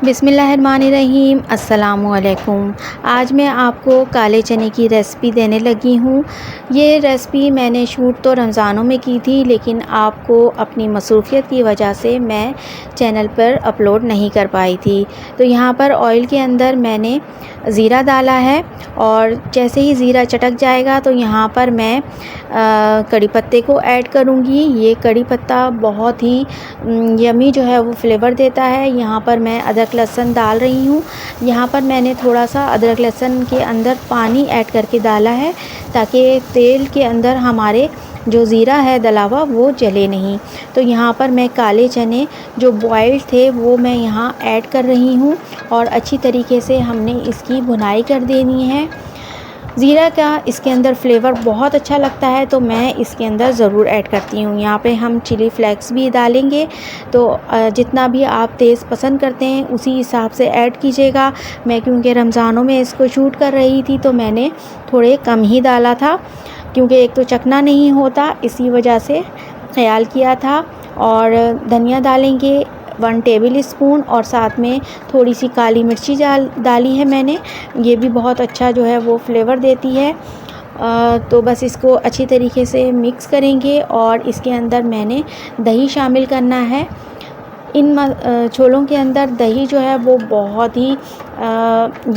बिस्मिल्लाहिर्रहमानिर्रहीम। अस्सलामुअलैकुम। आज मैं आपको काले चने की रेसिपी देने लगी हूँ। ये रेसिपी मैंने शूट तो रमज़ानों में की थी, लेकिन आपको अपनी मसरूफ़ियत की वजह से मैं चैनल पर अपलोड नहीं कर पाई थी। तो यहाँ पर ऑयल के अंदर मैंने ज़ीरा डाला है और जैसे ही ज़ीरा चटक जाएगा तो यहाँ पर मैं कड़ी पत्ते को ऐड करूँगी। ये कड़ी पत्ता बहुत ही यमी जो है वो फ्लेवर देता है। यहाँ पर मैं अदरक लहसुन डाल रही हूँ। यहाँ पर मैंने थोड़ा सा अदरक लहसुन के अंदर पानी ऐड करके डाला है ताकि तेल के अंदर हमारे जो ज़ीरा है डला हुआ वो जले नहीं। तो यहाँ पर मैं काले चने जो बॉइल्ड थे वो मैं यहाँ ऐड कर रही हूँ और अच्छी तरीके से हमने इसकी भुनाई कर देनी है। ज़ीरा का इसके अंदर फ्लेवर बहुत अच्छा लगता है, तो मैं इसके अंदर ज़रूर ऐड करती हूँ। यहाँ पे हम चिली फ्लेक्स भी डालेंगे, तो जितना भी आप तेज़ पसंद करते हैं उसी हिसाब से ऐड कीजिएगा। मैं क्योंकि रमज़ानों में इसको शूट कर रही थी तो मैंने थोड़े कम ही डाला था, क्योंकि एक तो चखना नहीं होता, इसी वजह से ख्याल किया था। और धनिया डालेंगे 1 टेबल स्पून और साथ में थोड़ी सी काली मिर्ची डाली है मैंने। ये भी बहुत अच्छा जो है वो फ्लेवर देती है। तो बस इसको अच्छी तरीके से मिक्स करेंगे और इसके अंदर मैंने दही शामिल करना है। इन छोलों के अंदर दही जो है वो बहुत ही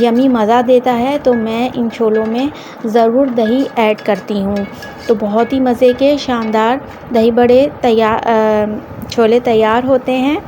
यमी मज़ा देता है, तो मैं इन छोलों में ज़रूर दही ऐड करती हूँ। तो बहुत ही मज़े के शानदार दही बड़े छोले तैयार होते हैं।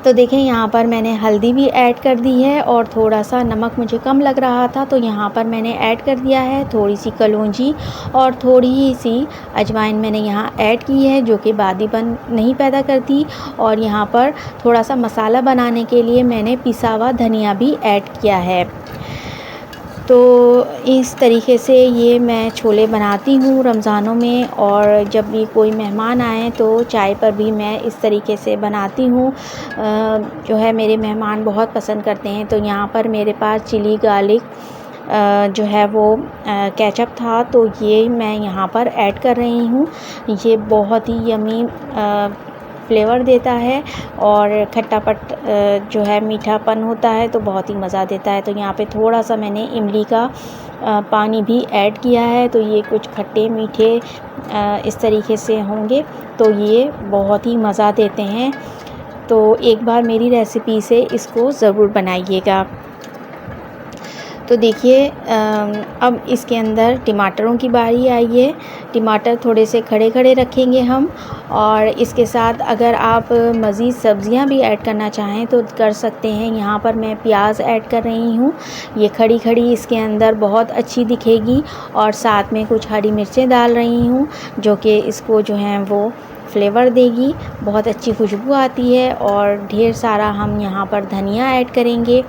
तो देखें यहाँ पर मैंने हल्दी भी ऐड कर दी है और थोड़ा सा नमक मुझे कम लग रहा था तो यहाँ पर मैंने ऐड कर दिया है। थोड़ी सी कलौंजी और थोड़ी सी अजवाइन मैंने यहाँ ऐड की है, जो कि बादीपन नहीं पैदा करती। और यहाँ पर थोड़ा सा मसाला बनाने के लिए मैंने पिसा हुआ धनिया भी ऐड किया है। तो इस तरीके से ये मैं छोले बनाती हूँ रमज़ानों में, और जब भी कोई मेहमान आए तो चाय पर भी मैं इस तरीके से बनाती हूँ। जो है मेरे मेहमान बहुत पसंद करते हैं। तो यहाँ पर मेरे पास चिली गार्लिक जो है वो केचप था, तो ये मैं यहाँ पर ऐड कर रही हूँ। ये बहुत ही यमी फ्लेवर देता है और खट्टापट जो है मीठापन होता है तो बहुत ही मज़ा देता है। तो यहाँ पे थोड़ा सा मैंने इमली का पानी भी ऐड किया है, तो ये कुछ खट्टे मीठे इस तरीके से होंगे, तो ये बहुत ही मज़ा देते हैं। तो एक बार मेरी रेसिपी से इसको ज़रूर बनाइएगा। तो देखिए अब इसके अंदर टमाटरों की बारी आई है। टमाटर थोड़े से खड़े खड़े रखेंगे हम, और इसके साथ अगर आप मज़ीद सब्ज़ियां भी ऐड करना चाहें तो कर सकते हैं। यहाँ पर मैं प्याज ऐड कर रही हूँ, ये खड़ी खड़ी इसके अंदर बहुत अच्छी दिखेगी। और साथ में कुछ हरी मिर्चें डाल रही हूँ, जो कि इसको जो है वो फ्लेवर देगी, बहुत अच्छी खुशबू आती है। और ढेर सारा हम यहाँ पर धनिया ऐड करेंगे।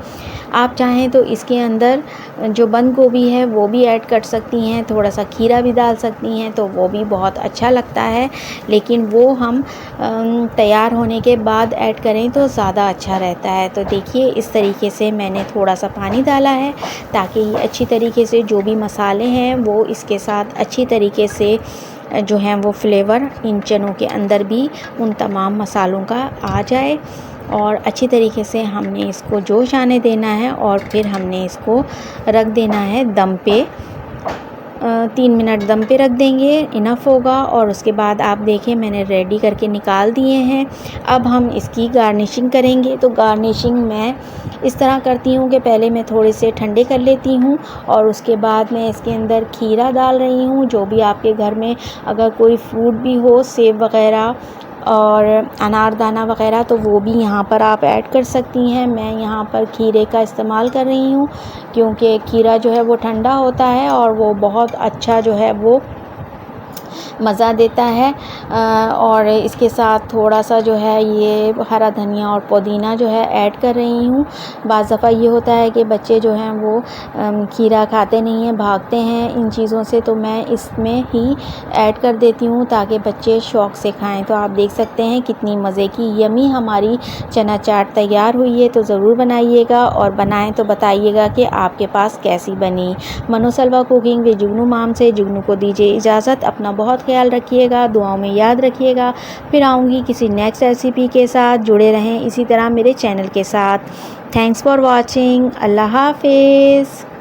आप चाहें तो इसके अंदर जो बंद गोभी है वो भी ऐड कर सकती हैं, थोड़ा सा खीरा भी डाल सकती हैं, तो वो भी बहुत अच्छा लगता है। लेकिन वो हम तैयार होने के बाद ऐड करें तो ज़्यादा अच्छा रहता है। तो देखिए इस तरीके से मैंने थोड़ा सा पानी डाला है ताकि ये अच्छी तरीके से जो भी मसाले हैं वो इसके साथ अच्छी तरीके से जो हैं वो फ्लेवर इन चनों के अंदर भी उन तमाम मसालों का आ जाए। और अच्छी तरीके से हमने इसको जोश आने देना है और फिर हमने इसको रख देना है दम पे। 3 मिनट दम पे रख देंगे, इनफ होगा। और उसके बाद आप देखें मैंने रेडी करके निकाल दिए हैं। अब हम इसकी गार्निशिंग करेंगे। तो गार्निशिंग मैं इस तरह करती हूँ कि पहले मैं थोड़े से ठंडे कर लेती हूँ और उसके बाद मैं इसके अंदर खीरा डाल रही हूँ। जो भी आपके घर में अगर कोई फ्रूट भी हो, सेब वग़ैरह और अनारदाना वग़ैरह, तो वो भी यहाँ पर आप ऐड कर सकती हैं। मैं यहाँ पर खीरे का इस्तेमाल कर रही हूँ क्योंकि खीरा जो है वो ठंडा होता है और वो बहुत अच्छा जो है वो मज़ा देता है। और इसके साथ थोड़ा सा जो है ये हरा धनिया और पुदीना जो है ऐड कर रही हूँ। बाज़ दफ़ा ये होता है कि बच्चे जो हैं वो खीरा खाते नहीं हैं, भागते हैं इन चीज़ों से, तो मैं इसमें ही ऐड कर देती हूँ ताकि बच्चे शौक़ से खाएं। तो आप देख सकते हैं कितनी मज़े की यमी हमारी चना चाट तैयार हुई है। तो ज़रूर बनाइएगा और बनाएं तो बताइएगा कि आपके पास कैसी बनी। मनोसलवा कुकिंग वे जुगनू माम से जुगनू को दीजिए इजाज़त। अपना बहुत ख्याल रखिएगा, दुआओं में याद रखिएगा। फिर आऊँगी किसी नेक्स्ट रेसिपी के साथ। जुड़े रहें इसी तरह मेरे चैनल के साथ। Thanks for watching. अल्लाह हाफिज़।